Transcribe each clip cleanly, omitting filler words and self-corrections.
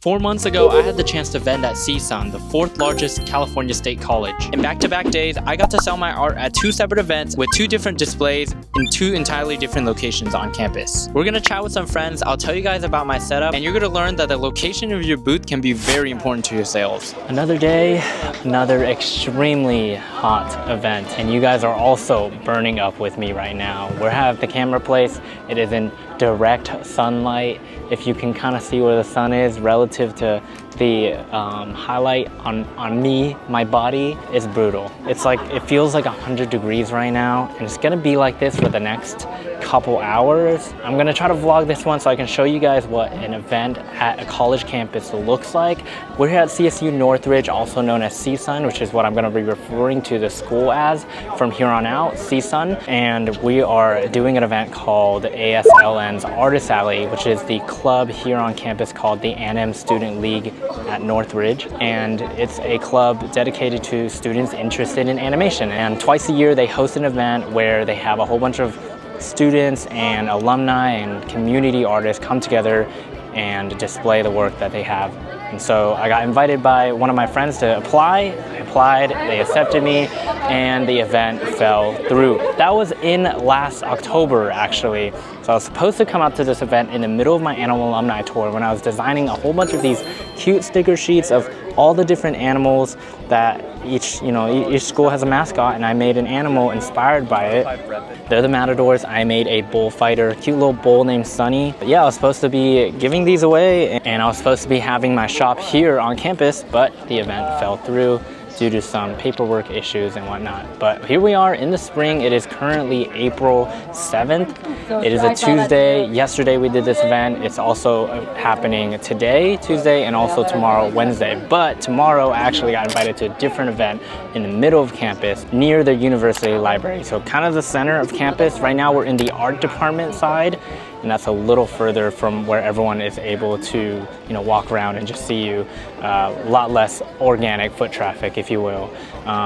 4 months ago, I had the chance to vend at CSUN, the 4th largest California state college. In back-to-back days, I got to sell my art at 2 separate events with 2 different displays in 2 entirely different locations on campus. We're gonna chat with some friends, I'll tell you guys about my setup, and you're gonna learn that the location of your booth can be very important to your sales. Another day, another extremely hot event, and you guys are also burning up with me right now. We're at the camera place. It is in direct sunlight. If you can kind of see where the sun is relative to the highlight on me, my body is brutal. It's like, it feels like 100 degrees right now, and it's gonna be like this for the next couple hours. I'm gonna try to vlog this one so I can show you guys what an event at a college campus looks like. We're here at CSU Northridge, also known as CSUN, which is what I'm gonna be referring to the school as from here on out, CSUN. And we are doing an event called ASLN's Artist Alley, which is the club here on campus called the ANIM Student League at Northridge. And it's a club dedicated to students interested in animation. And twice a year they host an event where they have a whole bunch of students and alumni and community artists come together and display the work that they have. And so I got invited by one of my friends to apply. I applied, they accepted me, and the event fell through. That was in last October, actually. So I was supposed to come out to this event in the middle of my animal alumni tour when I was designing a whole bunch of these cute sticker sheets of all the different animals that each school has a mascot, and I made an animal inspired by it. They're the matadors. I made a bullfighter, cute little bull named Sunny. But yeah, I was supposed to be giving these away, and I was supposed to be having my shop here on campus, but the event fell through due to some paperwork issues and whatnot. But here we are in the spring. It is currently April 7th. It is a Tuesday. Yesterday we did this event. It's also happening today, Tuesday, and also tomorrow, Wednesday. But tomorrow I actually got invited to a different event in the middle of campus near the university library. So kind of the center of campus. Right now we're in the art department side, and that's a little further from where everyone is able to, walk around and just see you. A lot less organic foot traffic, if you will.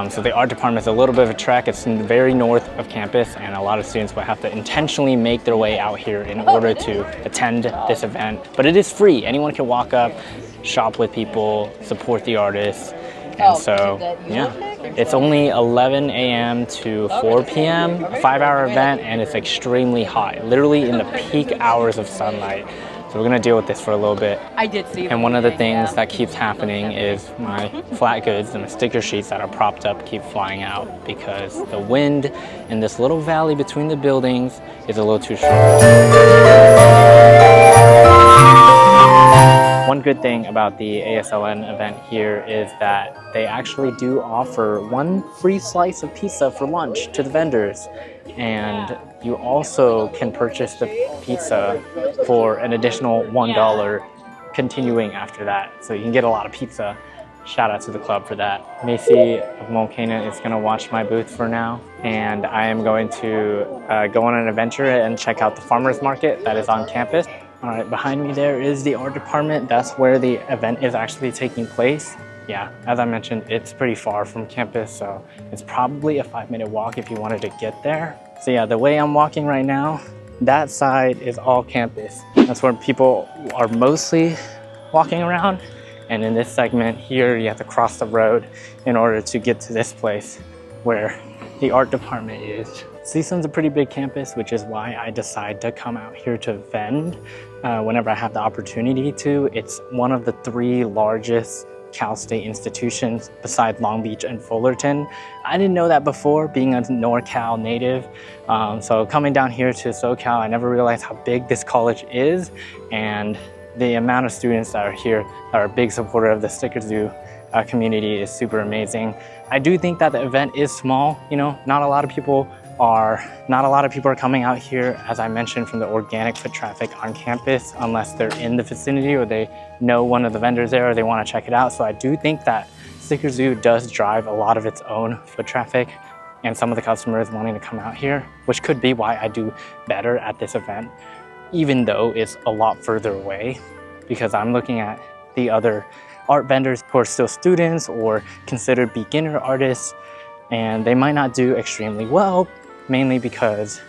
So the art department is a little bit of a trek. It's very north of campus, and a lot of students will have to intentionally make their way out here in order to attend this event. But it is free. Anyone can walk up, shop with people, support the artists. And so, yeah, it's only 11 a.m. to 4 p.m., a 5-hour event, and it's extremely hot, literally in the peak hours of sunlight. So we're gonna deal with this for a little bit. I did see. And one of the things that keeps happening is my flat goods and the sticker sheets that are propped up keep flying out because the wind in this little valley between the buildings is a little too strong. One good thing about the ASLN event here is that they actually do offer 1 free slice of pizza for lunch to the vendors. And you also can purchase the pizza for an additional $1 continuing after that. So you can get a lot of pizza. Shout out to the club for that. Macy of Molcana is gonna watch my booth for now. And I am going to go on an adventure and check out the farmer's market that is on campus. All right, behind me there is the art department. That's where the event is actually taking place. Yeah, as I mentioned, it's pretty far from campus, so it's probably a 5-minute walk if you wanted to get there. So yeah, the way I'm walking right now, that side is all campus. That's where people are mostly walking around. And in this segment here, you have to cross the road in order to get to this place where the art department is. CSUN's a pretty big campus, which is why I decide to come out here to vend whenever I have the opportunity to. It's one of the 3 largest Cal State institutions besides Long Beach and Fullerton. I didn't know that before, being a NorCal native. So coming down here to SoCal, I never realized how big this college is, and the amount of students that are here that are a big supporter of the Sticker Zoo community is super amazing. I do think that the event is small. Not a lot of people are coming out here, as I mentioned, from the organic foot traffic on campus, unless they're in the vicinity or they know one of the vendors there or they want to check it out. So I do think that Sticker Zoo does drive a lot of its own foot traffic and some of the customers wanting to come out here, which could be why I do better at this event, even though it's a lot further away, because I'm looking at the other art vendors who are still students or considered beginner artists, and they might not do extremely well, mainly because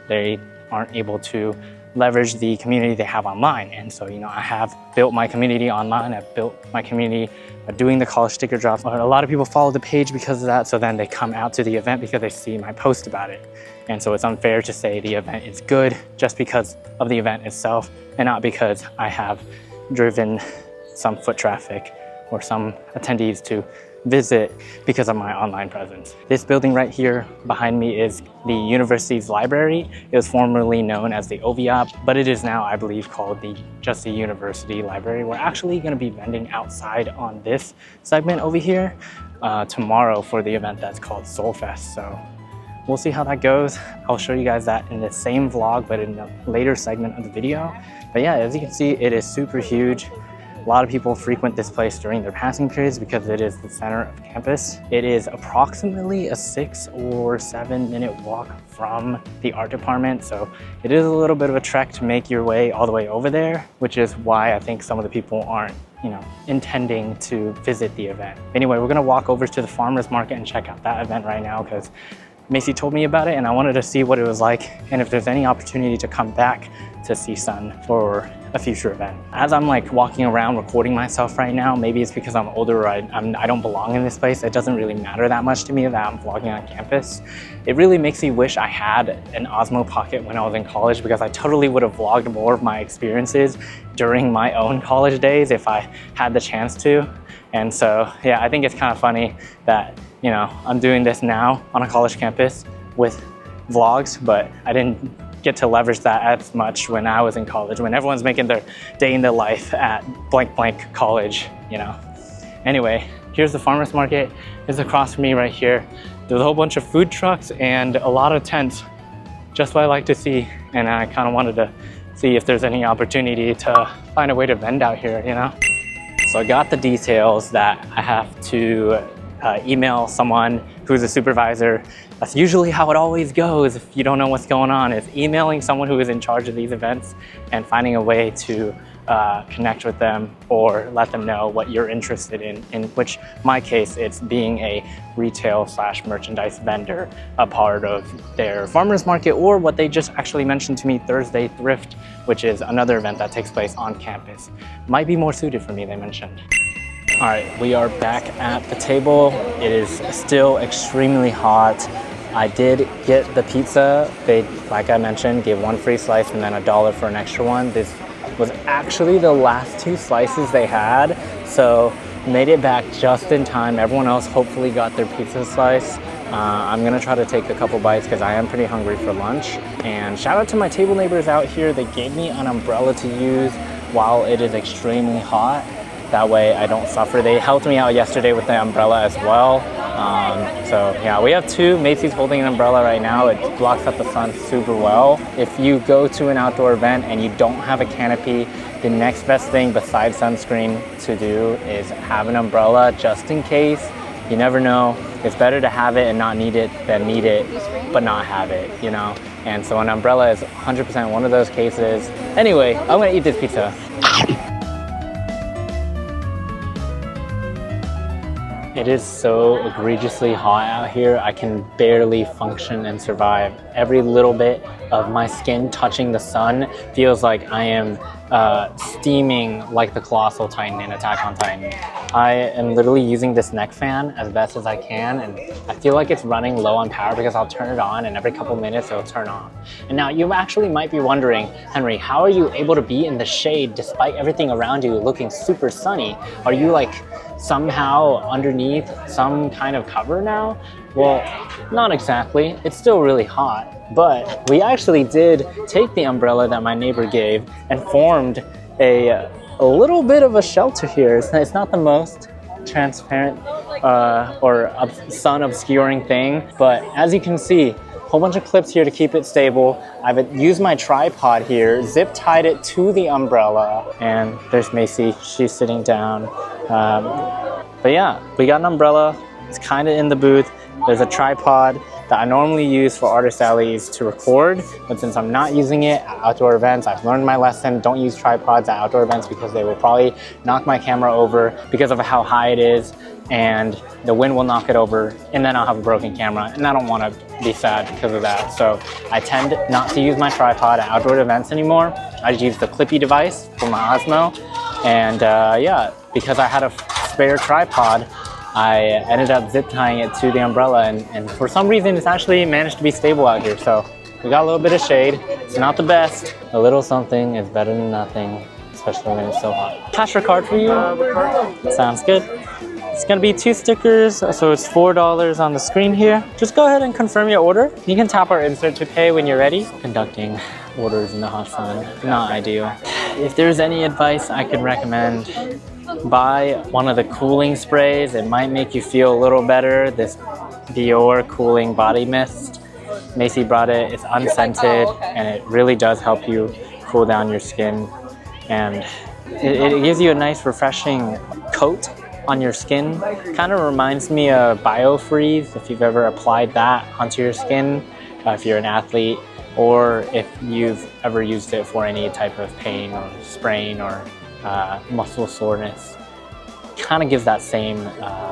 they aren't able to leverage the community they have online. And so, you know, I have built my community online. I've built my community doing the college sticker drops. A lot of people follow the page because of that. So then they come out to the event because they see my post about it. And so it's unfair to say the event is good just because of the event itself and not because I have driven some foot traffic or some attendees to visit because of my online presence. This building right here behind me is the university's library. It was formerly known as the OVIAP, but it is now, I believe, called just the university library. We're actually going to be vending outside on this segment over here tomorrow for the event that's called Sol Fest. So we'll see how that goes. I'll show you guys that in the same vlog, but in a later segment of the video. But yeah, as you can see, it is super huge. A lot of people frequent this place during their passing periods because it is the center of campus. It is approximately a 6 or 7 minute walk from the art department. So it is a little bit of a trek to make your way all the way over there, which is why I think some of the people aren't, you know, intending to visit the event. Anyway, we're gonna walk over to the farmer's market and check out that event right now because Macy told me about it and I wanted to see what it was like and if there's any opportunity to come back to CSUN for a future event. As I'm like walking around recording myself right now, maybe it's because I'm older or I don't belong in this place. It doesn't really matter that much to me that I'm vlogging on campus. It really makes me wish I had an Osmo Pocket when I was in college because I totally would have vlogged more of my experiences during my own college days if I had the chance to. And so, yeah, I think it's kind of funny that, you know, I'm doing this now on a college campus with vlogs, but I didn't get to leverage that as much when I was in college, when everyone's making their day in their life at blank blank college, you know. Anyway, here's the farmer's market. It's across from me right here. There's a whole bunch of food trucks and a lot of tents, just what I like to see. And I kind of wanted to see if there's any opportunity to find a way to vend out here, you know. So I got the details that I have to email someone who's a supervisor. That's usually how it always goes if you don't know what's going on, is emailing someone who is in charge of these events and finding a way to connect with them or let them know what you're interested in which my case it's being a retail / merchandise vendor, a part of their farmers market, or what they just actually mentioned to me, Thursday Thrift, which is another event that takes place on campus. Might be more suited for me, they mentioned. All right, we are back at the table. It is still extremely hot. I did get the pizza. They, like I mentioned, gave 1 free slice and then $1 for an extra one. This was actually the last 2 slices they had, so made it back just in time. Everyone else hopefully got their pizza slice. I'm gonna try to take a couple bites because I am pretty hungry for lunch. And shout out to my table neighbors out here. They gave me an umbrella to use while it is extremely hot. That way I don't suffer. They helped me out yesterday with the umbrella as well. So yeah, we have 2. Macy's holding an umbrella right now. It blocks out the sun super well. If you go to an outdoor event and you don't have a canopy, the next best thing besides sunscreen to do is have an umbrella just in case. You never know. It's better to have it and not need it than need it but not have it, you know? And so an umbrella is 100% one of those cases. Anyway, I'm gonna eat this pizza. It is so egregiously hot out here. I can barely function and survive. Every little bit of my skin touching the sun feels like I am steaming like the Colossal Titan in Attack on Titan. I am literally using this neck fan as best as I can, and I feel like it's running low on power because I'll turn it on and every couple minutes it'll turn off. And now you actually might be wondering, Henry, how are you able to be in the shade despite everything around you looking super sunny? Are you like somehow underneath some kind of cover now? Well, not exactly. It's still really hot, but we actually did take the umbrella that my neighbor gave and formed a little bit of a shelter here. It's not the most transparent or sun obscuring thing, but as you can see, a whole bunch of clips here to keep it stable. I've used my tripod here, zip tied it to the umbrella, and there's Macy, she's sitting down. But yeah, we got an umbrella. It's kind of in the booth. There's a tripod, that I normally use for artist alleys to record, but since I'm not using it at outdoor events, I've learned my lesson. Don't use tripods at outdoor events because they will probably knock my camera over because of how high it is, and the wind will knock it over, and then I'll have a broken camera, and I don't want to be sad because of that. So I tend not to use my tripod at outdoor events anymore. I just use the clippy device for my Osmo, and yeah, because I had a spare tripod, I ended up zip tying it to the umbrella, and for some reason it's actually managed to be stable out here. So we got a little bit of shade. It's not the best. A little something is better than nothing, especially when it's so hot. Cash or card for you? Sounds good. It's gonna be 2 stickers, so it's $4 on the screen here. Just go ahead and confirm your order. You can tap our insert to pay when you're ready. Conducting orders in the hot sun, not ideal. If there's any advice I could recommend, buy one of the cooling sprays. It might make you feel a little better. This Dior cooling body mist. Macy brought it. It's unscented, and it really does help you cool down your skin. And it gives you a nice refreshing coat on your skin. Kind of reminds me of BioFreeze, if you've ever applied that onto your skin, if you're an athlete, or if you've ever used it for any type of pain or sprain or muscle soreness. Kind of gives that same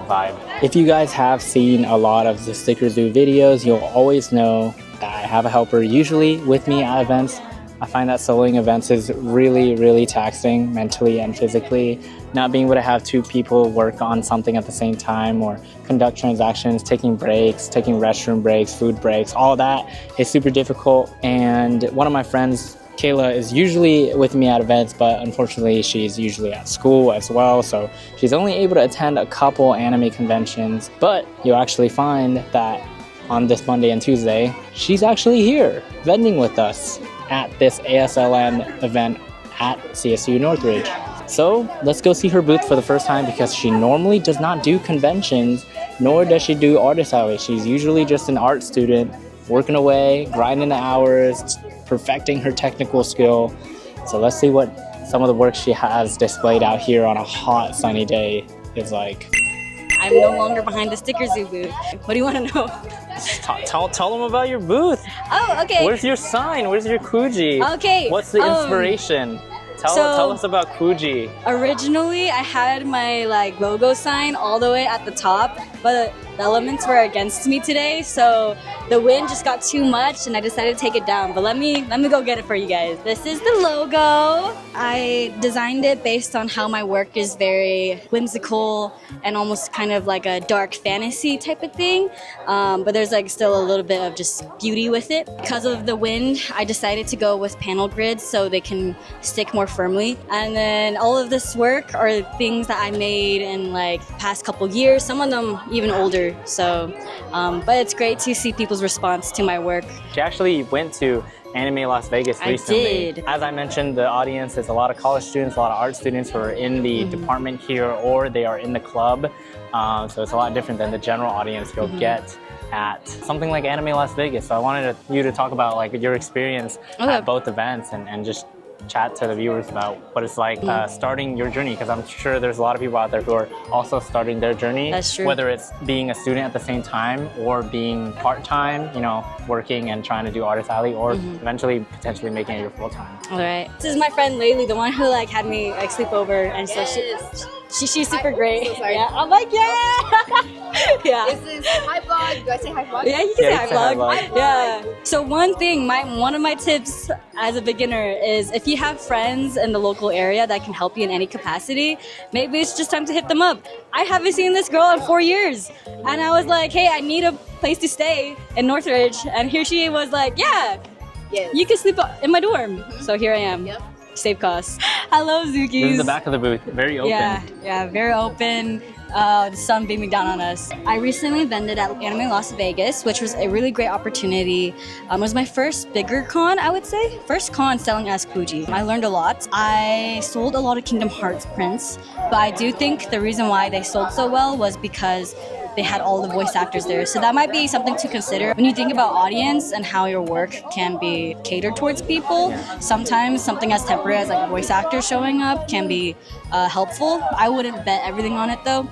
vibe. If you guys have seen a lot of the Sticker Zoo videos, you'll always know that I have a helper usually with me at events. I find that soloing events is really, really taxing mentally and physically. Not being able to have 2 people work on something at the same time or conduct transactions, taking breaks, taking restroom breaks, food breaks, all that is super difficult. And one of my friends, Kayla, is usually with me at events, but unfortunately she's usually at school as well. So she's only able to attend a couple anime conventions, but you'll actually find that on this Monday and Tuesday, she's actually here vending with us at this ASLN event at CSU Northridge. So let's go see her booth for the first time because she normally does not do conventions, nor does she do artist alley. She's usually just an art student working away, grinding the hours, perfecting her technical skill. So let's see what some of the work she has displayed out here on a hot sunny day is like. I'm no longer behind the Sticker Zoo booth. What do you want to know? Tell them about your booth. Oh, okay. Where's your sign? Where's your Kuji? Okay. What's the inspiration? Tell us about Kuji. Originally, I had my logo sign all the way at the top, but the elements were against me today, so the wind just got too much and I decided to take it down. But let me go get it for you guys. This is the logo. I designed it based on how my work is very whimsical and almost kind of like a dark fantasy type of thing. But there's still a little bit of just beauty with it. Because of the wind, I decided to go with panel grids so they can stick more firmly. And then all of this work are things that I made in past couple years, some of them even older. So, but it's great to see people's response to my work. She actually went to Anime Las Vegas recently. I did. As I mentioned, the audience is a lot of college students, a lot of art students who are in the department here or they are in the club. So it's a lot different than the general audience you'll get at something like Anime Las Vegas. So I wanted you to talk about your experience at both events and just chat to the viewers about what it's like starting your journey, because I'm sure there's a lot of people out there who are also starting their journey. That's true. Whether it's being a student at the same time or being part-time, working and trying to do artist alley, or eventually potentially making it your full-time. All right. This is my friend Laylee, the one who had me sleep over, and so she's super great. So sorry. Yeah, I'm yeah. This is hi vlog. Do I say hi vlog? Yeah, you can say hi vlog. Yeah. So one of my tips as a beginner is if you have friends in the local area that can help you in any capacity, maybe it's just time to hit them up. I haven't seen this girl in 4 years, and I was like, hey, I need a place to stay in Northridge, and here she was like, yeah, you can sleep in my dorm. So here I am. Yep. Save costs. I love Zookies. This is the back of the booth, very open. Yeah, very open. The sun beaming down on us. I recently vended at Anime Las Vegas, which was a really great opportunity. It was my first bigger con, I would say. First con selling as Kuji. I learned a lot. I sold a lot of Kingdom Hearts prints, but I do think the reason why they sold so well was because they had all the voice actors there. So that might be something to consider. When you think about audience and how your work can be catered towards people, sometimes something as temporary as voice actors showing up can be helpful. I wouldn't bet everything on it though.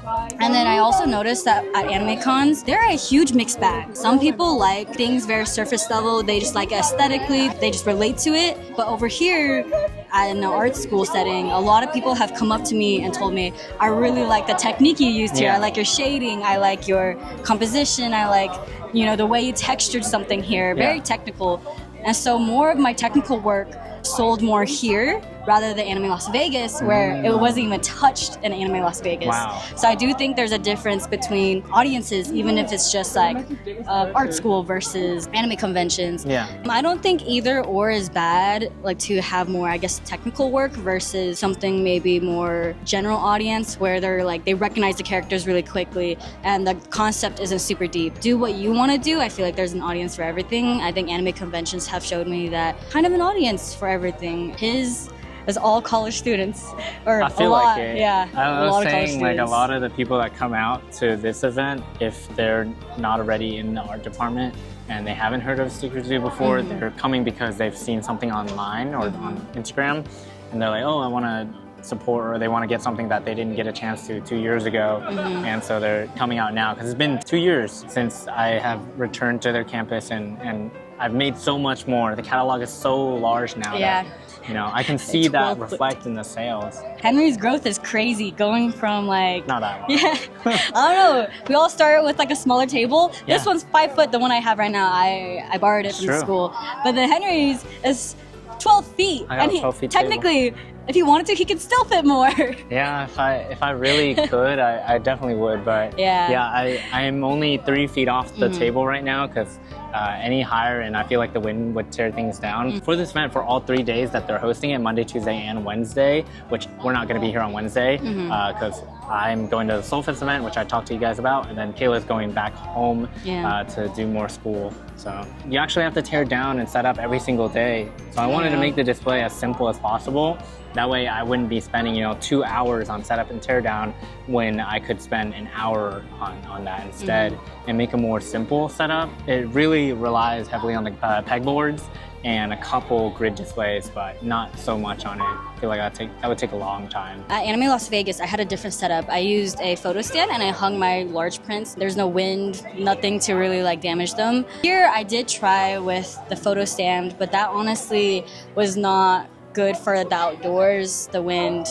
And then I also noticed that at anime cons, they're a huge mixed bag. Some people like things very surface level, they just like aesthetically, they just relate to it. But over here, in an art school setting, a lot of people have come up to me and told me, I really like the technique you used here. I like your shading, I like your composition, I like, the way you textured something here, very technical. And so more of my technical work sold more here rather than Anime Las Vegas, where it wasn't even touched in Anime Las Vegas. Wow. So I do think there's a difference between audiences, even if it's just like art school versus anime conventions. I don't think either or is bad, like to have more, I guess, technical work versus something maybe more general audience where they recognize the characters really quickly and the concept isn't super deep. Do what you want to do. I feel like there's an audience for everything. I think anime conventions have showed me that kind of an audience for everything. His is all college students, or I feel a lot, like it. I was saying like a students. lot of the people that come out to this event, if they're not already in the art department and they haven't heard of Sticker Zoo before, they're coming because they've seen something online or on Instagram, and they're like, oh, I want to support, or they want to get something that they didn't get a chance to 2 years ago, and so they're coming out now because it's been 2 years since I have returned to their campus, and I've made so much more. The catalog is so large now that I can see that reflect in the sales. Henry's growth is crazy, going from like Not that one. I don't know. We all started with like a smaller table. This one's 5 foot. The one I have right now, I borrowed it from school. But the Henry's is 12 feet, I got and a 12 feet technically, if he wanted to, he could still fit more. Yeah, if I really could, I definitely would. But I'm only 3 feet off the table right now because any higher and I feel like the wind would tear things down. For this event, for all 3 days that they're hosting it, Monday, Tuesday, and Wednesday, which we're not going to be here on Wednesday because I'm going to the Sol Fest event, which I talked to you guys about, and then Kayla's going back home to do more school. So you actually have to tear down and set up every single day. So I wanted to make the display as simple as possible. That way I wouldn't be spending 2 hours on setup and tear down when I could spend an hour on that instead and make a more simple setup. It really relies heavily on the pegboards and a couple grid displays, but not so much on it. I feel like that would take a long time. At Anime Las Vegas, I had a different setup. I used a photo stand and I hung my large prints. There's no wind, nothing to really damage them. Here I did try with the photo stand, but that honestly was not good for the outdoors. The wind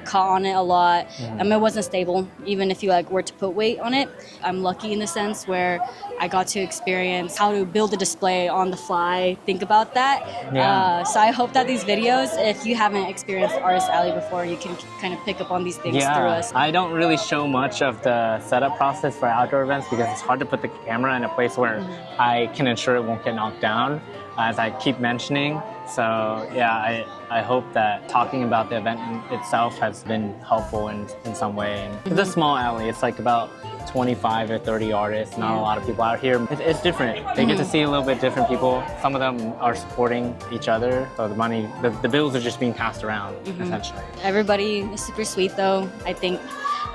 caught on it a lot. It wasn't stable, even if you were to put weight on it. I'm lucky in the sense where I got to experience how to build a display on the fly, think about that. So I hope that these videos, if you haven't experienced Artist Alley before, you can kind of pick up on these things through us. I don't really show much of the setup process for outdoor events because it's hard to put the camera in a place where I can ensure it won't get knocked down, as I keep mentioning. So I hope that talking about the event itself has been helpful in some way. And it's a small alley. It's like about 25 or 30 artists, not a lot of people out here. It's different. They get to see a little bit different people. Some of them are supporting each other. So the bills are just being passed around, essentially. Everybody is super sweet though. I think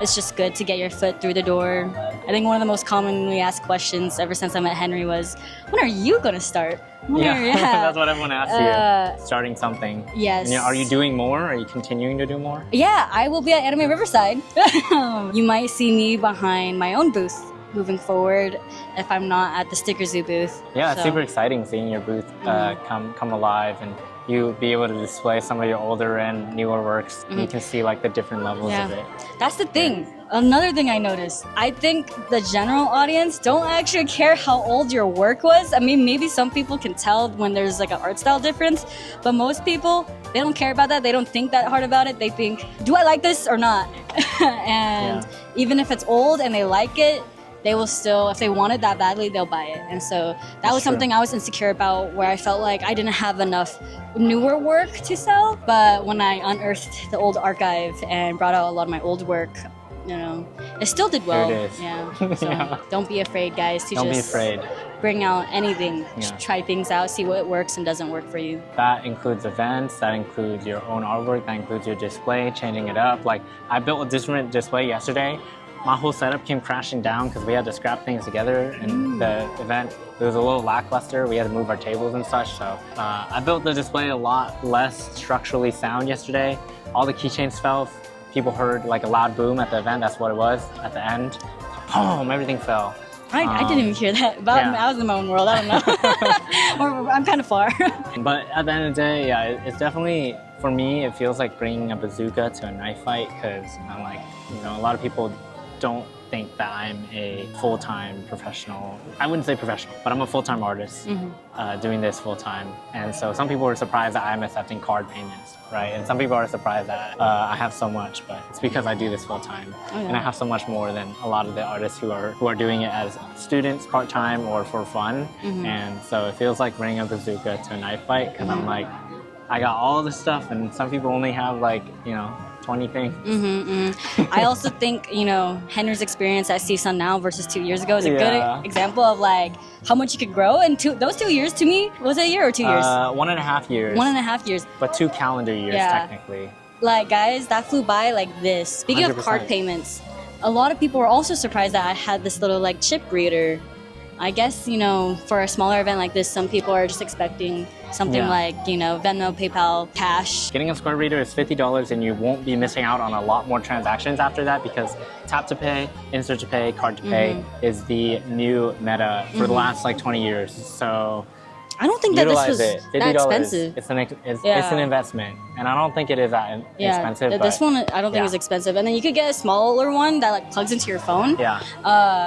it's just good to get your foot through the door. I think one of the most commonly asked questions ever since I met Henry was, when are you going to start? That's what everyone asks you. Starting something. Yes. And are you doing more? Are you continuing to do more? Yeah, I will be at Anime Riverside. You might see me behind my own booth moving forward if I'm not at the Sticker Zoo booth. Yeah, it's super exciting seeing your booth come alive and you be able to display some of your older and newer works. You can see the different levels of it. That's the thing. Another thing I noticed, I think the general audience don't actually care how old your work was. I mean, maybe some people can tell when there's an art style difference, but most people, they don't care about that. They don't think that hard about it. They think, do I like this or not? And even if it's old and they like it, they will still, if they want it that badly, they'll buy it. And so that was something I was insecure about, where I felt like I didn't have enough newer work to sell. But when I unearthed the old archive and brought out a lot of my old work, it still did well. There it is. Yeah. So don't be afraid, guys, to don't be afraid. Bring out anything. Just try things out, see what works and doesn't work for you. That includes events, that includes your own artwork, that includes your display, changing it up. I built a different display yesterday. My whole setup came crashing down because we had to scrap things together in the event. It was a little lackluster. We had to move our tables and such. So I built the display a lot less structurally sound yesterday. All the keychains people heard like a loud boom at the event. That's what it was at the end. Boom, everything fell. I didn't even hear that. But Yeah. I was in my own world. I don't know. Or I'm kind of far. But at the end of the day, yeah, it's definitely, for me, it feels like bringing a bazooka to a knife fight, because I'm like, you know, a lot of people don't think that I'm a full-time professional. I wouldn't say professional, but I'm a full-time artist doing this full-time. And so some people are surprised that I'm accepting card payments, right? And some people are surprised that I have so much, but it's because I do this full-time. Oh, yeah. And I have so much more than a lot of the artists who are doing it as students, part-time, or for fun. And so it feels like bringing a bazooka to a knife fight, because I'm like, I got all this stuff, and some people only have like, you know, 20 things. I also think, you know, Henry's experience at CSUN now versus 2 years ago is a Yeah. good example of like how much you could grow in those 2 years. To me, was it a year or 2 years? 1.5 years. 1.5 years. But 2 calendar years, Yeah. technically. Like, guys, that flew by like this. Speaking of card 100%. payments, a lot of people were also surprised that I had this little like chip reader. I guess, you know, for a smaller event like this, some people are just expecting something Yeah. like, you know, Venmo, PayPal, cash. Getting a Square Reader is $50, and you won't be missing out on a lot more transactions after that, because tap to pay, insert to pay, card to pay is the new meta for the last like 20 years. So I don't think that this utilize was it. that $50. expensive. It's it's Yeah. an investment, and I don't think it is that expensive. This but one I don't think yeah. is expensive. And then you could get a smaller one that like plugs into your phone. Yeah,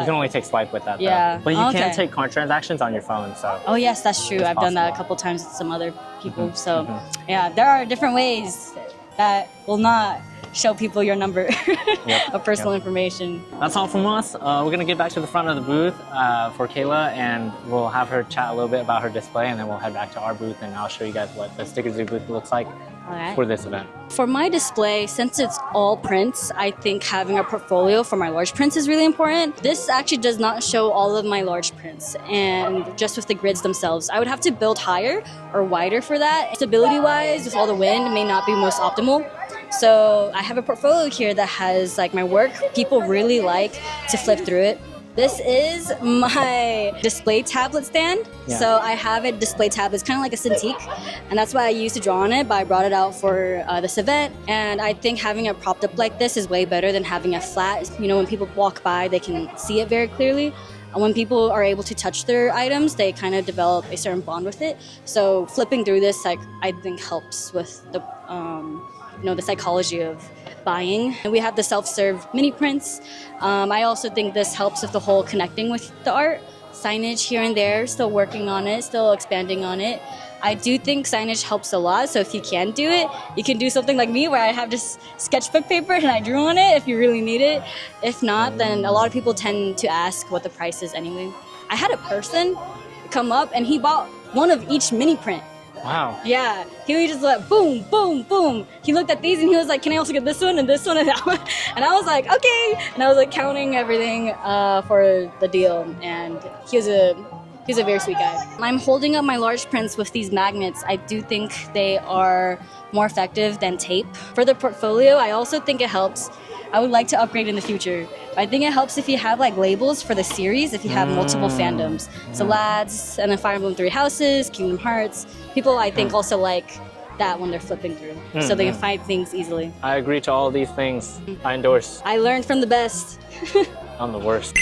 you can only take swipe with that. yeah. though. But you Okay. can take card transactions on your phone. So Oh yes, that's true. It's I've done that a possible. couple times with some other people. So yeah, there are different ways that will not show people your number of personal information. that's all from us. We're gonna get back to the front of the booth for Kayla, and we'll have her chat a little bit about her display, and then we'll head back to our booth, and I'll show you guys what the Sticker Zoo booth looks like All right. for this event. For my display, since it's all prints, I think having a portfolio for my large prints is really important. This actually does not show all of my large prints, and just with the grids themselves. I would have to build higher or wider for that. Stability-wise, with all the wind, may not be most optimal. So I have a portfolio here that has like my work. People really like to flip through it. This is my display tablet stand. Yeah. So I have a display tablet. It's kind of like a Cintiq, and that's why I used to draw on it, but I brought it out for this event. And I think having it propped up like this is way better than having it flat. You know, when people walk by, they can see it very clearly. And when people are able to touch their items, they kind of develop a certain bond with it. So flipping through this, like, I think helps with the you know, the psychology of buying. And we have the self-serve mini prints. I also think this helps with the whole connecting with the art. Signage here and there, still working on it, still expanding on it. I do think signage helps a lot, so if you can do it, you can do something like me where I have just sketchbook paper and I drew on it if you really need it. If not, then a lot of people tend to ask what the price is anyway. I had a person come up and he bought one of each mini print. Wow. Yeah, he was just like boom, boom, boom. He looked at these and he was like, "Can I also get this one and this one and that one?" And I was like, "Okay." And I was like counting everything for the deal. And he was a very sweet guy. I'm holding up my large prints with these magnets. I do think they are more effective than tape. For the portfolio, I also think it helps. I would like to upgrade in the future. I think it helps if you have like labels for the series, if you have multiple fandoms. So Lads, and then Fire Emblem Three Houses, Kingdom Hearts. People I think also like that when they're flipping through, so they can find things easily. I agree to all these things. I endorse. I learned from the best. I'm the worst.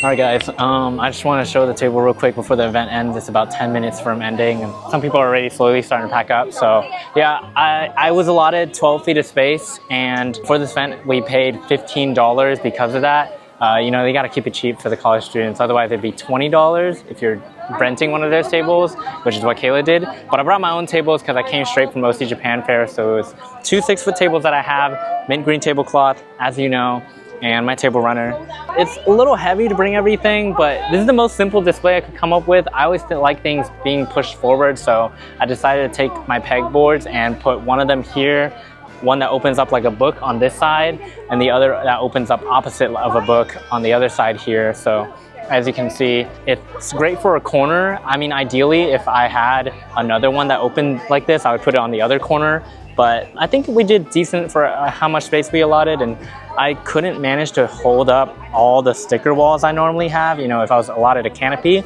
All right, guys. I just want to show the table real quick before the event ends. It's about 10 minutes from ending, and some people are already slowly starting to pack up. So, yeah, I was allotted 12 feet of space, and for this event, we paid $15 because of that. You know, they got to keep it cheap for the college students. Otherwise, it'd be $20 if you're renting one of those tables, which is what Kayla did. But I brought my own tables because I came straight from OC Japan Fair. So it was 2 6-foot tables that I have, mint green tablecloth, as you know, and my table runner. It's a little heavy to bring everything, but this is the most simple display I could come up with. I always like things being pushed forward, so I decided to take my pegboards and put one of them here, one that opens up like a book on this side, and the other that opens up opposite of a book on the other side here. So as you can see, it's great for a corner. I mean, ideally, if I had another one that opened like this, I would put it on the other corner. But I think we did decent for how much space we allotted, and I couldn't manage to hold up all the sticker walls I normally have. You know, if I was allotted a canopy,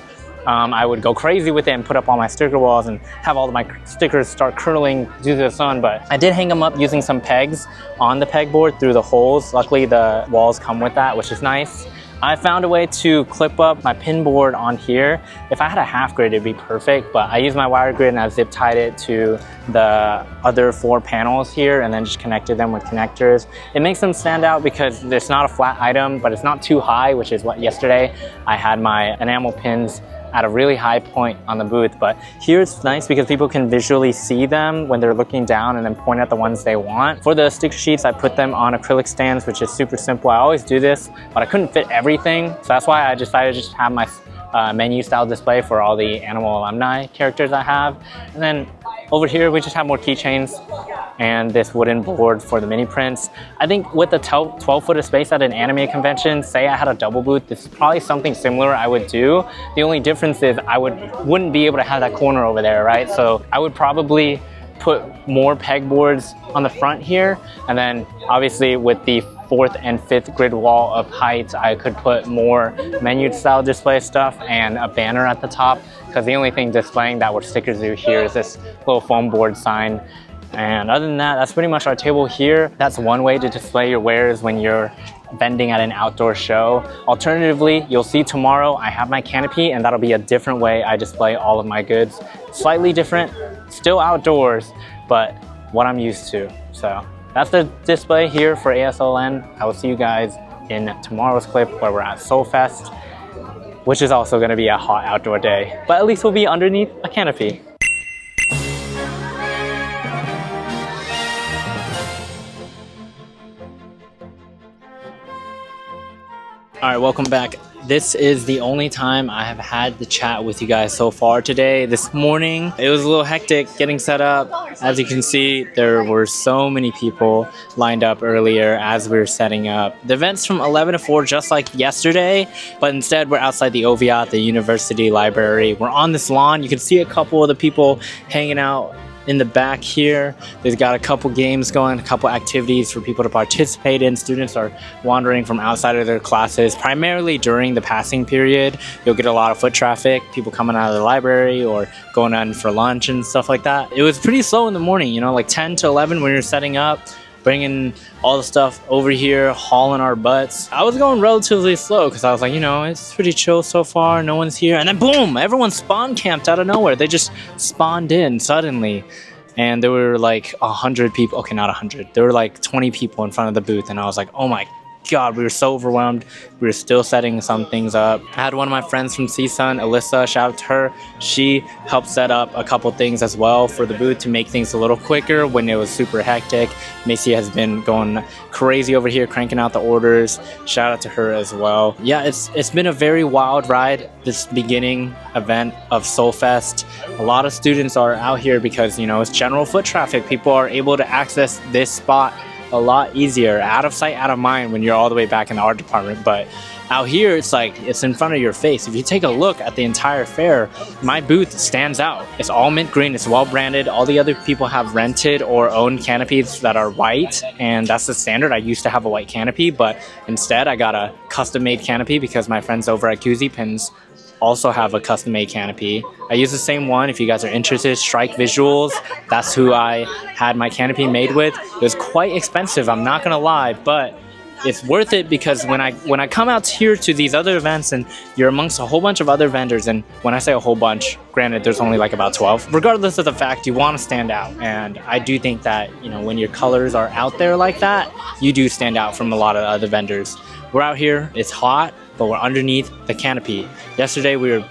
I would go crazy with it and put up all my sticker walls and have all of my stickers start curling due to the sun. But I did hang them up using some pegs on the pegboard through the holes. Luckily the walls come with that, which is nice. I found a way to clip up my pin board on here. If I had a half grid, it'd be perfect, but I used my wire grid and I zip tied it to the other 4 panels here and then just connected them with connectors. It makes them stand out because it's not a flat item, but it's not too high, which is what yesterday I had my enamel pins at a really high point on the booth. But here it's nice because people can visually see them when they're looking down and then point at the ones they want. For the sticker sheets, I put them on acrylic stands, which is super simple. I always do this, but I couldn't fit everything. So that's why I decided to just have my menu style display for all the animal alumni characters I have. And then over here, we just have more keychains and this wooden board for the mini prints. I think with the 12 foot of space at an anime convention, say I had a double booth, this is probably something similar I would do. The only difference is I wouldn't be able to have that corner over there, right? So I would probably put more pegboards on the front here, and then obviously with the 4th and 5th grid wall of height, I could put more menu style display stuff and a banner at the top, because the only thing displaying that we're Sticker Zoo here is this little foam board sign. And other than that, that's pretty much our table here. That's one way to display your wares when you're vending at an outdoor show. Alternatively, you'll see tomorrow I have my canopy, and that'll be a different way I display all of my goods. Slightly different, still outdoors, but what I'm used to. So that's the display here for ASLN. I will see you guys in tomorrow's clip where we're at Sol Fest, which is also going to be a hot outdoor day, but at least we'll be underneath a canopy. All right, welcome back. This is the only time I have had the chat with you guys so far today. This morning, it was a little hectic getting set up. As you can see, there were so many people lined up earlier as we were setting up. The event's from 11 to 4, just like yesterday, but instead we're outside the OVIAT, the university library. We're on this lawn. You can see a couple of the people hanging out in the back here. They've got a couple games going, a couple activities for people to participate in. Students are wandering from outside of their classes. Primarily during the passing period, you'll get a lot of foot traffic, people coming out of the library or going on for lunch and stuff like that. It was pretty slow in the morning, you know, like 10 to 11 when you're setting up, bringing all the stuff over here, hauling our butts. I was going relatively slow because I was like, you know, it's pretty chill so far, no one's here. And then boom, everyone spawn camped out of nowhere. They just spawned in suddenly. And there were like 100 people, okay, not 100. There were like 20 people in front of the booth, and I was like, oh my God, we were so overwhelmed. We were still setting some things up. I had one of my friends from CSUN, Alisa, shout out to her. She helped set up a couple things as well for the booth to make things a little quicker when it was super hectic. Macy has been going crazy over here, cranking out the orders. Shout out to her as well. Yeah, it's been a very wild ride, this beginning event of Sol Fest. A lot of students are out here because, you know, it's general foot traffic. People are able to access this spot a lot easier, out of sight, out of mind when you're all the way back in the art department. But out here, it's like, it's in front of your face. If you take a look at the entire fair, my booth stands out. It's all mint green, it's well branded. All the other people have rented or owned canopies that are white, and that's the standard. I used to have a white canopy, but instead I got a custom made canopy because my friends over at Koozie Pins also have a custom made canopy. I use the same one. If you guys are interested, Strike Visuals, that's who I had my canopy made with. It was quite expensive, I'm not gonna lie, but it's worth it because when I come out here to these other events and you're amongst a whole bunch of other vendors, and when I say a whole bunch, granted there's only like about 12, regardless of the fact, you want to stand out. And I do think that, you know, when your colors are out there like that, you do stand out from a lot of other vendors. We're out here, it's hot, but we're underneath the canopy. Yesterday we were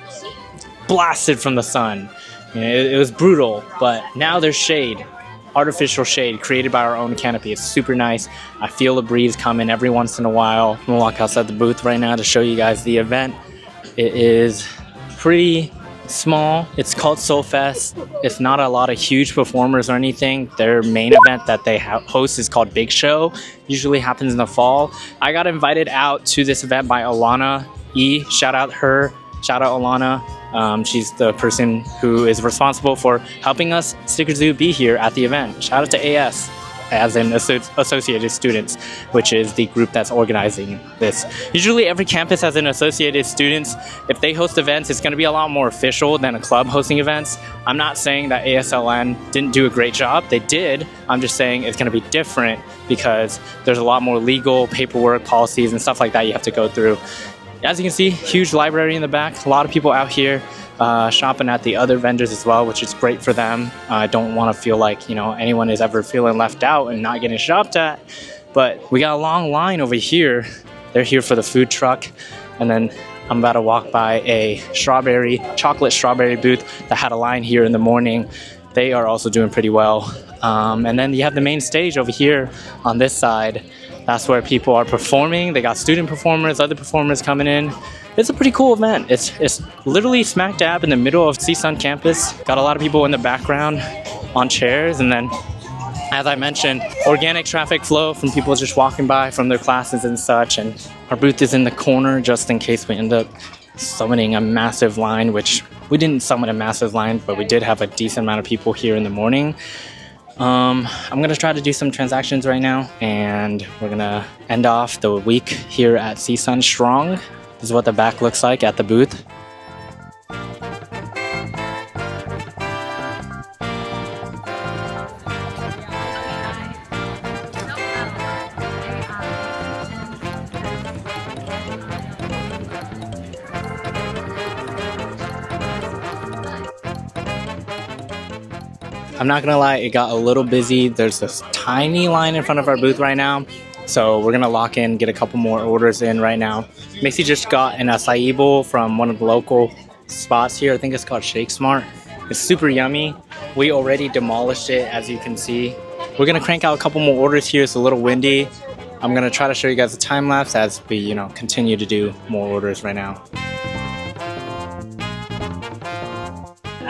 blasted from the sun. You know, it was brutal, but now there's shade. Artificial shade created by our own canopy. It's super nice. I feel the breeze coming every once in a while. I'm gonna walk outside the booth right now to show you guys the event. It is pretty small. It's called Sol Fest. It's not a lot of huge performers or anything. Their main event that they host is called Big Show. Usually happens in the fall. I got invited out to this event by Alana E. Shout out her. Shout out Alana. She's the person who is responsible for helping us, Sticker Zoo, be here at the event. Shout out to AS. as in associated students, which is the group that's organizing this. Usually every campus has an associated students. If they host events, it's going to be a lot more official than a club hosting events. I'm not saying that ASLN didn't do a great job. They did. I'm just saying it's going to be different because there's a lot more legal paperwork, policies, and stuff like that you have to go through. As you can see, huge library in the back. A lot of people out here shopping at the other vendors as well, which is great for them. I don't want to feel like, anyone is ever feeling left out and not getting shopped at. But we got a long line over here. They're here for the food truck. And then I'm about to walk by a chocolate strawberry booth that had a line here in the morning. They are also doing pretty well. And then you have the main stage over here on this side. That's where people are performing. They got student performers, other performers coming in. It's a pretty cool event. It's literally smack dab in the middle of CSUN campus. Got a lot of people in the background on chairs. And then, as I mentioned, organic traffic flow from people just walking by from their classes and such. And our booth is in the corner just in case we end up summoning a massive line, which we didn't summon a massive line, but we did have a decent amount of people here in the morning. I'm gonna try to do some transactions right now, and we're gonna end off the week here at CSUN strong. This is what the back looks like at the booth. I'm not gonna lie, it got a little busy. There's this tiny line in front of our booth right now. So we're gonna lock in, get a couple more orders in right now. Macy just got an acai bowl from one of the local spots here. I think it's called Shake Smart. It's super yummy. We already demolished it, as you can see. We're gonna crank out a couple more orders here. It's a little windy. I'm gonna try to show you guys a time lapse as we, continue to do more orders right now.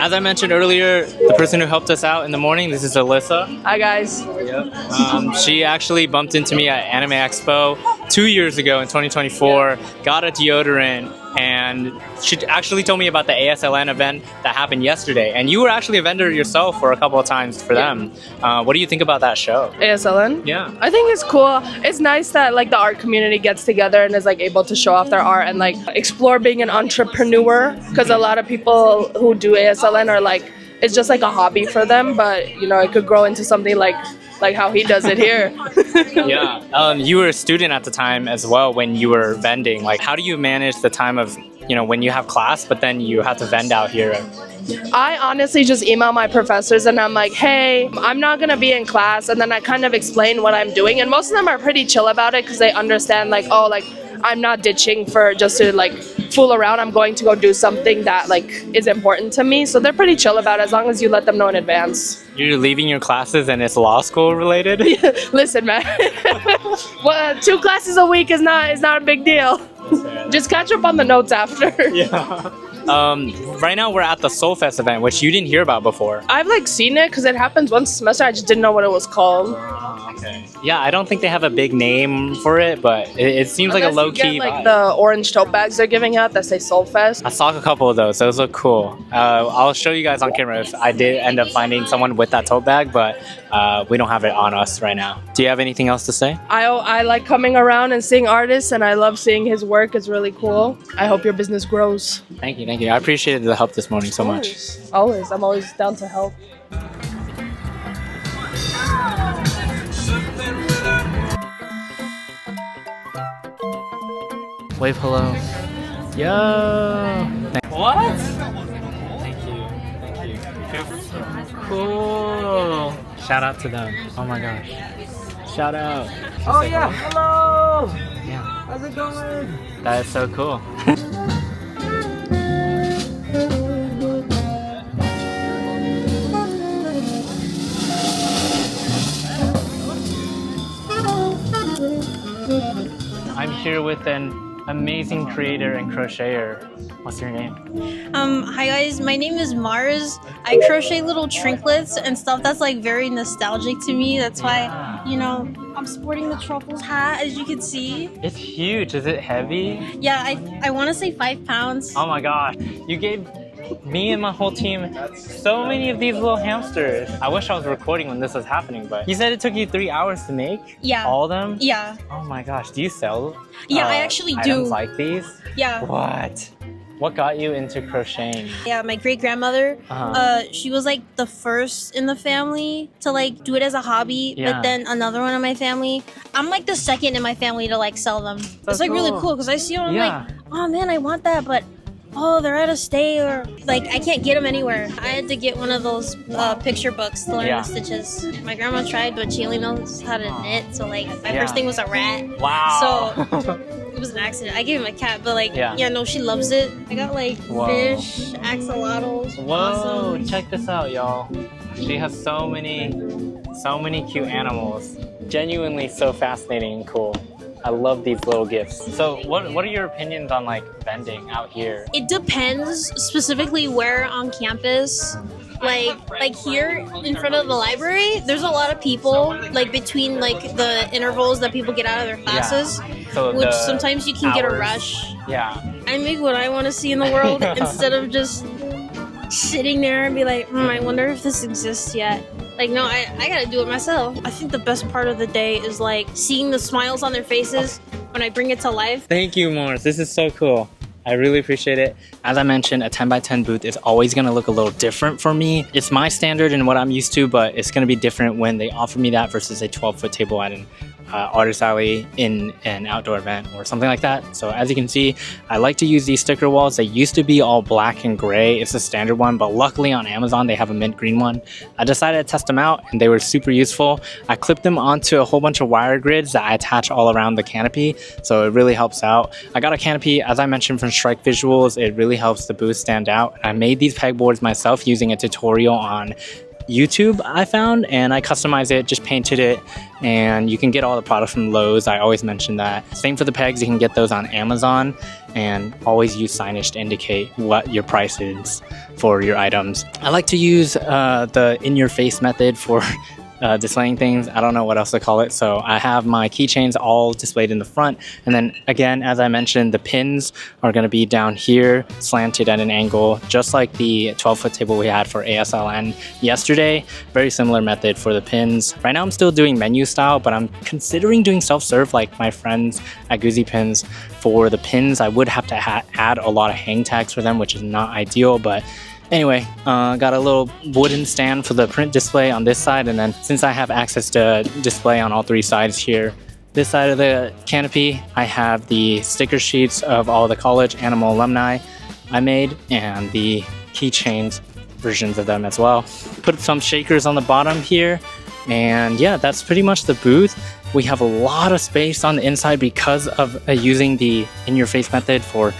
As I mentioned earlier, the person who helped us out in the morning, this is Alisa. Hi guys. Yep. She actually bumped into me at Anime Expo 2 years ago in 2024, got a deodorant, and she actually told me about the ASLN event that happened yesterday. And you were actually a vendor yourself for a couple of times for them. What do you think about that show? ASLN? Yeah. I think it's cool. It's nice that the art community gets together and is able to show off their art and explore being an entrepreneur, because a lot of people who do ASLN are it's just a hobby for them, but it could grow into something like how he does it here. Yeah. You were a student at the time as well when you were vending. How do you manage the time of, when you have class, but then you have to vend out here? I honestly just email my professors and I'm like, hey, I'm not going to be in class. And then I kind of explain what I'm doing. And most of them are pretty chill about it because they understand I'm not ditching for just to fool around. I'm going to go do something that is important to me. So they're pretty chill about it as long as you let them know in advance. You're leaving your classes and it's law school related? Listen, man. Well, 2 classes a week is not a big deal. Just catch up on the notes after. Yeah. Right now we're at the Sol Fest event, which you didn't hear about before. I've seen it because it happens once a semester. I just didn't know what it was called. Okay. Yeah, I don't think they have a big name for it, but it seems like a low-key vibe. The orange tote bags they're giving out that say Sol Fest. I saw a couple of those. Those look cool. I'll show you guys on camera if I did end up finding someone with that tote bag, but we don't have it on us right now. Do you have anything else to say? I like coming around and seeing artists, and I love seeing his work. It's really cool. I hope your business grows. Thank you. I appreciated the help this morning so much. Always. I'm always down to help. Wave hello. Yo! What? Thank you. Cool. Shout out to them. Oh my gosh. Shout out. Oh yeah, hello! Yeah. How's it going? That is so cool. I'm here with an amazing creator and crocheter. What's your name? Hi guys, my name is Mars. I crochet little trinkets and stuff that's very nostalgic to me. That's why, I'm sporting the truffles hat, as you can see. It's huge. Is it heavy? Yeah, I want to say 5 pounds. Oh my gosh. You gave Me and my whole team, so many of these little hamsters. I wish I was recording when this was happening, but you said it took you 3 hours to make? Yeah. All of them? Yeah. Oh my gosh, do you sell Yeah, I actually do. items like these? Yeah. What? What got you into crocheting? Yeah, my great grandmother, she was like the first in the family to like do it as a hobby. Yeah. But then another one in my family, I'm like the second in my family to like sell them. It's like really cool because I see them, I'm Yeah. like, oh man, I want that, but oh, they're out of state, or like I can't get them anywhere. I had to get one of those picture books to learn Yeah. the stitches. My grandma tried, but she only knows how to knit. So like my Yeah. first thing was a rat. Wow. So it was an accident. I gave him a cat, but like Yeah. yeah, no, she loves it. I got like Whoa. fish, axolotls. Whoa, Awesome. check this out, y'all. She has so many cute animals. Genuinely so fascinating and cool. I love these little gifts. So what are your opinions on like vending out here? It depends specifically where on campus. Like here in front of the library, there's a lot of people like between like the intervals that people get out of their classes, So which the sometimes you can get a hours- rush. Yeah. I make what I want to see in the world instead of just sitting there and be like, I wonder if this exists yet. Like, no, I gotta do it myself. I think the best part of the day is like seeing the smiles on their faces when I bring it to life. Thank you, Morris. This is so cool. I really appreciate it. As I mentioned, a 10 by 10 booth is always gonna look a little different for me. It's my standard and what I'm used to, but it's gonna be different when they offer me that versus a 12-foot table at an artist alley in an outdoor event or something like that. So as you can see, I like to use these sticker walls. They used to be all black and gray. It's a standard one, but luckily on Amazon, they have a mint green one. I decided to test them out and they were super useful. I clipped them onto a whole bunch of wire grids that I attach all around the canopy. So it really helps out. I got a canopy, as I mentioned, from Strike Visuals. It really helps the booth stand out. I made these pegboards myself using a tutorial on YouTube I found, and I customized it, just painted it, and you can get all the products from Lowe's. I always mention that. Same for the pegs, you can get those on Amazon, and always use signage to indicate what your price is for your items. I like to use the in-your-face method for displaying things. I don't know what else to call it. So I have my keychains all displayed in the front. And then again, as I mentioned, the pins are going to be down here, slanted at an angle, just like the 12-foot table we had for ASLN yesterday. Very similar method for the pins. Right now I'm still doing menu style, but I'm considering doing self-serve like my friends at Goozy Pins. For the pins, I would have to add a lot of hang tags for them, which is not ideal, but anyway, got a little wooden stand for the print display on this side, and then since I have access to display on all three sides here, this side of the canopy, I have the sticker sheets of all the college animal alumni I made, and the keychains versions of them as well. Put some shakers on the bottom here, and yeah, that's pretty much the booth. We have a lot of space on the inside because of using the in-your-face method for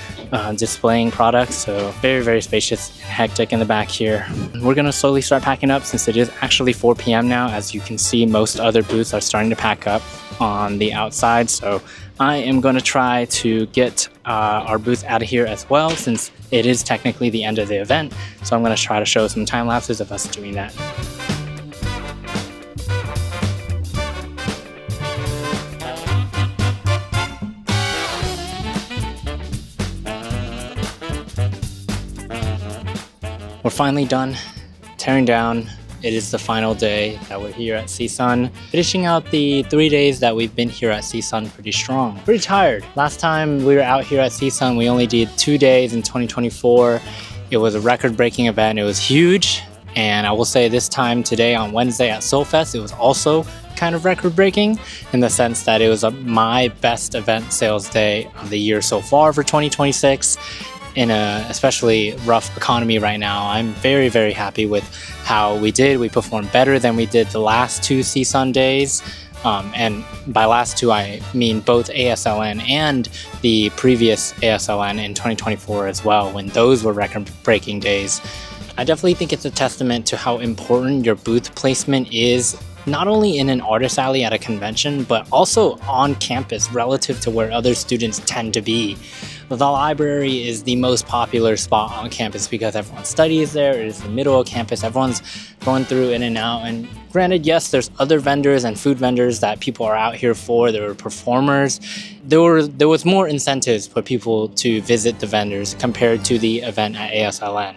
displaying products, so very, very spacious and hectic in the back here. We're gonna slowly start packing up since it is actually 4 p.m. now. As you can see, most other booths are starting to pack up on the outside, so I am gonna try to get our booth out of here as well, since it is technically the end of the event. So I'm gonna try to show some time lapses of us doing that. We're finally done tearing down. It is the final day that we're here at CSUN, finishing out the 3 days that we've been here at CSUN pretty strong. Pretty tired. Last time we were out here at CSUN, we only did 2 days in 2024. It was a record-breaking event. It was huge. And I will say this time today on Wednesday at Sol Fest, it was also kind of record-breaking in the sense that it was my best event sales day of the year so far for 2026. In a especially rough economy right now, I'm very, very happy with how we did. We performed better than we did the last 2 CSUN days. And by last 2, I mean both ASLN and the previous ASLN in 2024 as well, when those were record-breaking days. I definitely think it's a testament to how important your booth placement is, not only in an artist alley at a convention, but also on campus relative to where other students tend to be. The library is the most popular spot on campus because everyone studies there. It is the middle of campus. Everyone's going through in and out, and Granted, yes, there's other vendors and food vendors that people are out here for. There were performers. There was more incentives for people to visit the vendors compared to the event at ASLN.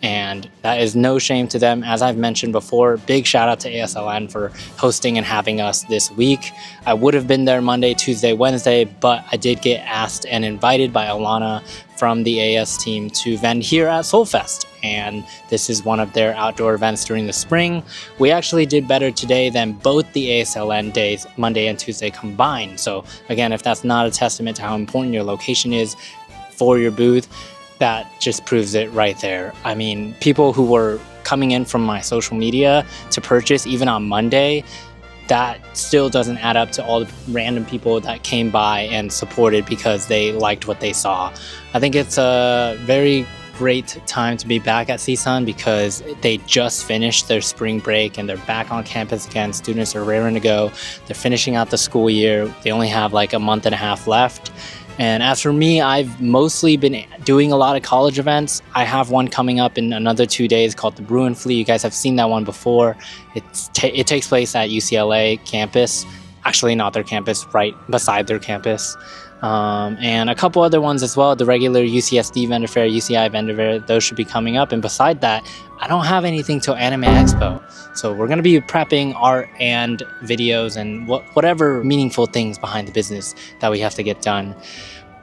And that is no shame to them. As I've mentioned before, big shout out to ASLN for hosting and having us this week. I would have been there Monday, Tuesday, Wednesday, but I did get asked and invited by Alana from the AS team to vend here at Sol Fest. And this is one of their outdoor events during the spring. We actually did better today than both the ASLN days, Monday and Tuesday combined. So again, if that's not a testament to how important your location is for your booth, that just proves it right there. I mean, people who were coming in from my social media to purchase even on Monday, that still doesn't add up to all the random people that came by and supported because they liked what they saw. I think it's a very great time to be back at CSUN because they just finished their spring break and they're back on campus again. Students are raring to go. They're finishing out the school year. They only have like a month and a half left. And as for me, I've mostly been doing a lot of college events. I have one coming up in another 2 days called the Brew and Flee. You guys have seen that one before. It takes place at UCLA campus. Actually, not their campus, right beside their campus. And a couple other ones as well. The regular UCSD vendor fair, UCI vendor fair, those should be coming up. And beside that, I don't have anything till Anime Expo. So we're going to be prepping art and videos and whatever meaningful things behind the business that we have to get done.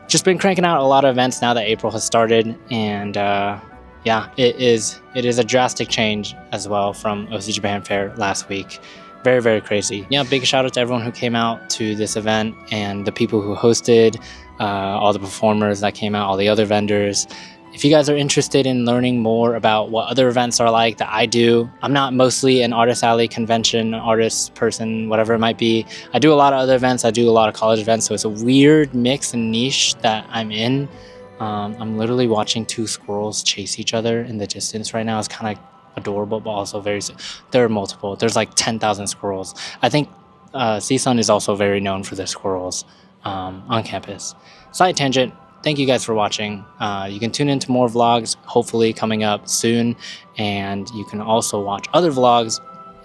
Just been cranking out a lot of events now that April has started. And yeah, it is a drastic change as well from OC Japan Fair last week. Very, very crazy. Yeah, big shout out to everyone who came out to this event and the people who hosted, all the performers that came out, all the other vendors. If you guys are interested in learning more about what other events are like that I do, I'm not mostly an Artist Alley convention, artist person, whatever it might be. I do a lot of other events. I do a lot of college events, so it's a weird mix and niche that I'm in. I'm literally watching two squirrels chase each other in the distance right now. It's kind of adorable, but also there are multiple. There's like 10,000 squirrels. I think CSUN is also very known for their squirrels on campus. Side tangent. Thank you guys for watching. You can tune into more vlogs, hopefully coming up soon. And you can also watch other vlogs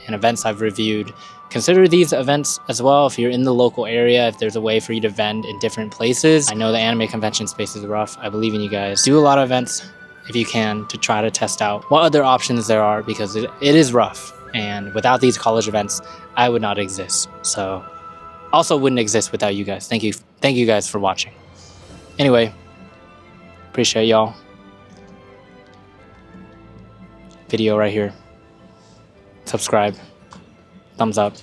and events I've reviewed. Consider these events as well if you're in the local area, if there's a way for you to vend in different places. I know the anime convention space is rough. I believe in you guys. Do a lot of events if you can to try to test out what other options there are because it is rough. And without these college events, I would not exist. So also wouldn't exist without you guys. Thank you guys for watching. Anyway, appreciate y'all. Video right here. Subscribe. Thumbs up.